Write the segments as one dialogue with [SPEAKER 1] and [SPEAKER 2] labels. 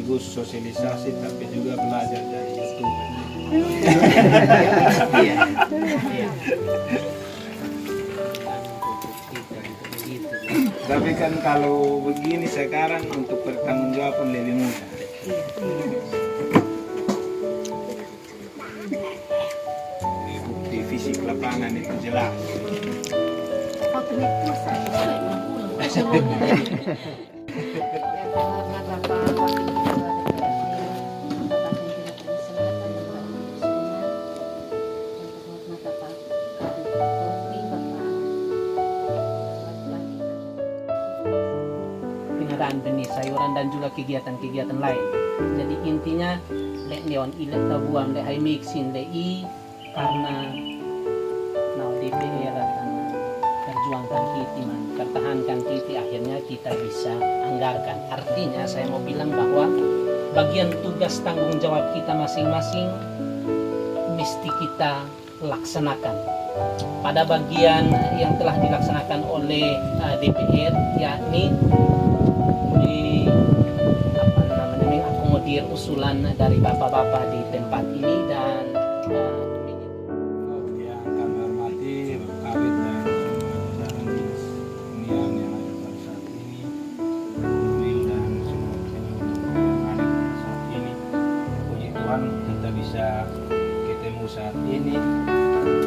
[SPEAKER 1] sekaligus sosialisasi tapi juga belajar dari YouTube. Tapi kan kalau begini sekarang untuk pertanggungjawaban lebih mudah. Bukti fisik lapangan itu jelas.
[SPEAKER 2] Pengadaan benih sayuran dan juga kegiatan-kegiatan lain. Jadi intinya lek neon ilet tabuan lek hai mixin lek i karena nah DPR akan perjuangkan kita man pertahankan kita akhirnya kita bisa anggarkan. Artinya saya mau bilang bahwa bagian tugas tanggung jawab kita masing-masing mesti kita laksanakan. Pada bagian yang telah dilaksanakan oleh DPR yakni mengakomodir usulan dari bapak-bapak di tempat ini dan
[SPEAKER 1] Yang kami hormati Bapak Kabit dan semua jajaran dinas hunian yang ada pada saat ini, Umil dan semua penyuluh yang ada pada saat ini. Puji Tuhan kita bisa ketemu saat ini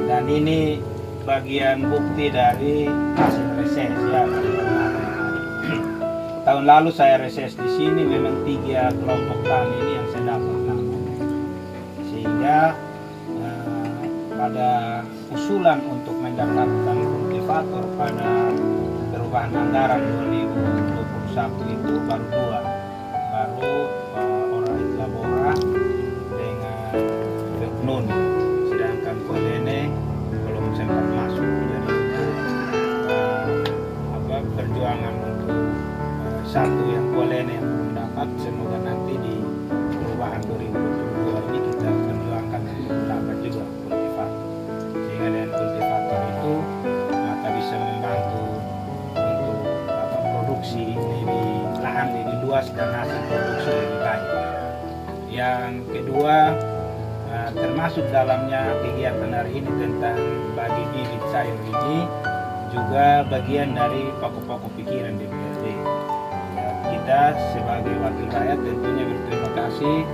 [SPEAKER 1] dan ini bagian bukti dari hasil reses ya. Tahun lalu saya reses di sini memang 3 kelompok tani ini yang saya dapat namanya. Sehingga pada usulan untuk mendapatkan kultivator pada perubahan anggaran 2021 itu baru 2. Baru Orait Labora dengan Nun. Sedangkan Kolene belum sempat masuk. Jadi itu perjuangan untuk satu yang Kolene yang belum dapat, semoga nanti di perubahan 2022 ini kita perjuangkan untuk dapat juga kultivator. Sehingga dengan kultivator itu maka bisa membantu untuk produksi lebih lahan lebih luas dan hasil produksi lebih baik. Yang kedua termasuk dalamnya kegiatan hari ini tentang bagi bibit sayur ini juga bagian dari pokok-pokok pikiran DPRD. Kita sebagai wakil rakyat tentunya berterima kasih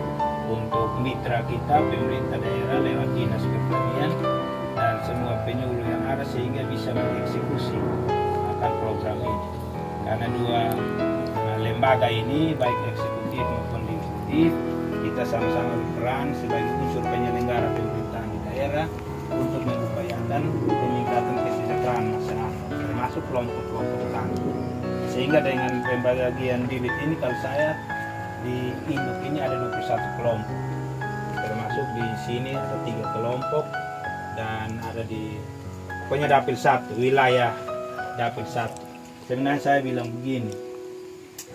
[SPEAKER 1] untuk mitra kita pemerintah daerah lewat dinas pertanian dan semua penyuluh yang ada sehingga bisa mengeksekusi akan program ini. Karena 2 lembaga ini baik eksekutif maupun legislatif kita sama-sama berperan sebagai unsur penyelenggara pemerintahan di daerah untuk mengupayakan peningkatan kesejahteraan masyarakat termasuk kelompok-kelompok tani. Sehingga dengan pembagian bibit ini kalau saya di induk ini ada 21 kelompok, termasuk di sini ada 3 kelompok dan ada di pokoknya dapil 1 wilayah dapil 1. Sebenarnya saya bilang begini,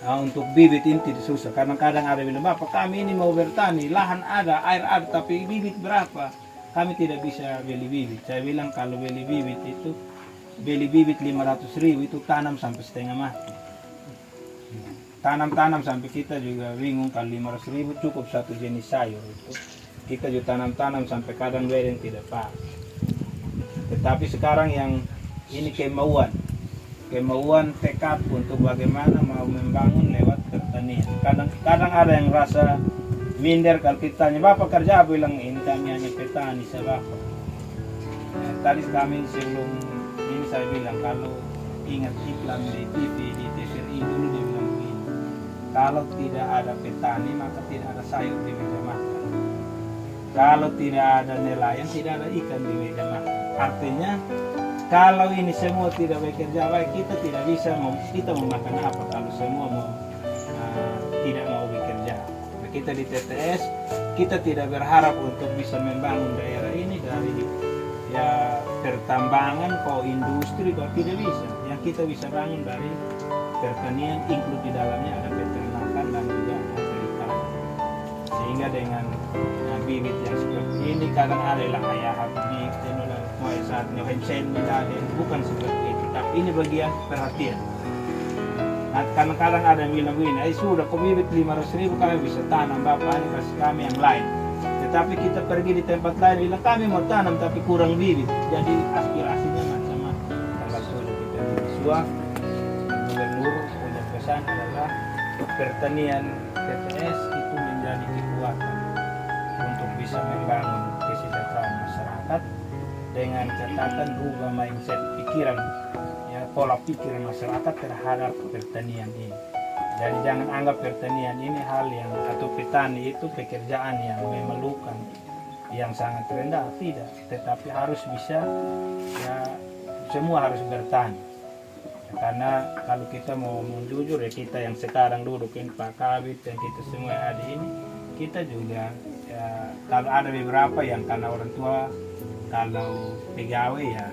[SPEAKER 1] untuk bibit ini tidak susah karena kadang ada bilang bapak kami ini mau bertani lahan ada air ada tapi bibit berapa kami tidak bisa beli bibit. Saya bilang kalau beli bibit itu beli bibit 500.000 itu tanam sampai setengah mati. Tanam-tanam sampai kita juga bingung kalau 500.000 cukup satu jenis sayur itu. Kita juga tanam-tanam sampai kadang lereng tidak pas. Tetapi sekarang yang ini kemauan tekad untuk bagaimana mau membangun lewat pertanian. Kadang ada yang rasa minder kalau kita tanya bapak kerja apa, bilang ini kami hanya petani saya bapak. Tadi kami sebelum ini saya bilang kalau ingat iklan di TV di TVRI dulu dia bilang begini, kalau tidak ada petani maka tidak ada sayur di meja makan, kalau tidak ada nelayan tidak ada ikan di meja makan. Artinya kalau ini semua tidak bekerja baik kita tidak bisa kita mau makan apa kalau semua tidak mau bekerja. Nah, kita di TTS kita tidak berharap untuk bisa membangun daerah ini dari ya pertambangan kok industri kok tidak bisa. Yang kita bisa bangun dari pertanian include di dalamnya ada peternakan dan juga perikanan. Sehingga dengan bibit yang seperti ini kadang ada lah ayah habis tenola mulai saat nyohensen miladen bukan seperti itu tapi ini bagian perhatian. Nah, kadang-kadang ada yang bilang begini, sudah kok bibit 500.000 kami bisa tanam, Bapak ini kasih kami yang lain. Tetapi kita pergi di tempat lain bilang kami mau tanam tapi kurang bibit. Jadi aspirasinya macam-macam. Tanggal 7 kita di Bisua, Gubernur punya pesan adalah pertanian TTS itu menjadi kekuatan untuk bisa membangun kesejahteraan masyarakat dengan catatan rubah mindset pikiran, ya, pola pikir masyarakat terhadap pertanian ini. Jadi jangan anggap pertanian ini hal yang atau petani itu pekerjaan yang memalukan, yang sangat rendah, tidak. Tetapi harus bisa, ya, semua harus bertani. Karena kalau kita mau jujur ya, kita yang sekarang dudukin Pak Kabit dan kita semua yang ada ini, kita juga ya, kalau ada beberapa yang karena orang tua, kalau pegawai ya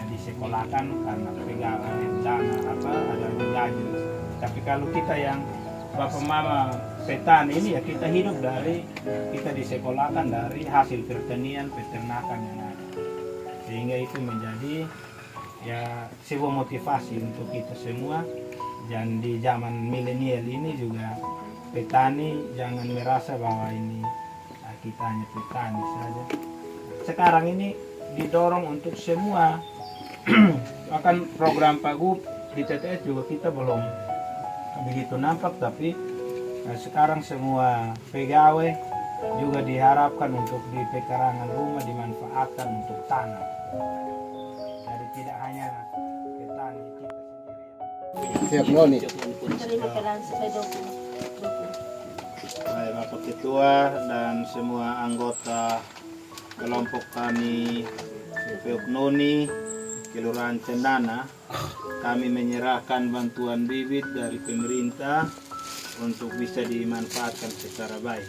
[SPEAKER 1] disekolahkan karena pegawai dana apa ada gaji. Tapi kalau kita yang bapak mama petani ini ya kita hidup dari, kita disekolahkan dari hasil pertanian peternakan yang ada, sehingga itu menjadi ya sebuah motivasi untuk kita semua. Dan di zaman milenial ini juga petani jangan merasa bahwa ini kita hanya petani saja. Sekarang ini didorong untuk semua akan program Pak Gub di TTS juga kita belum begitu nampak, tapi sekarang semua pegawai juga diharapkan untuk di pekarangan rumah dimanfaatkan untuk tanam. Jadi tidak hanya petani kita sendiri.
[SPEAKER 3] Siap Noni.
[SPEAKER 4] Terima kasih.
[SPEAKER 1] Baik Bapak Ketua dan semua anggota kelompok tani Peuk Noni Kelurahan Cendana, kami menyerahkan bantuan bibit dari pemerintah untuk bisa dimanfaatkan secara baik.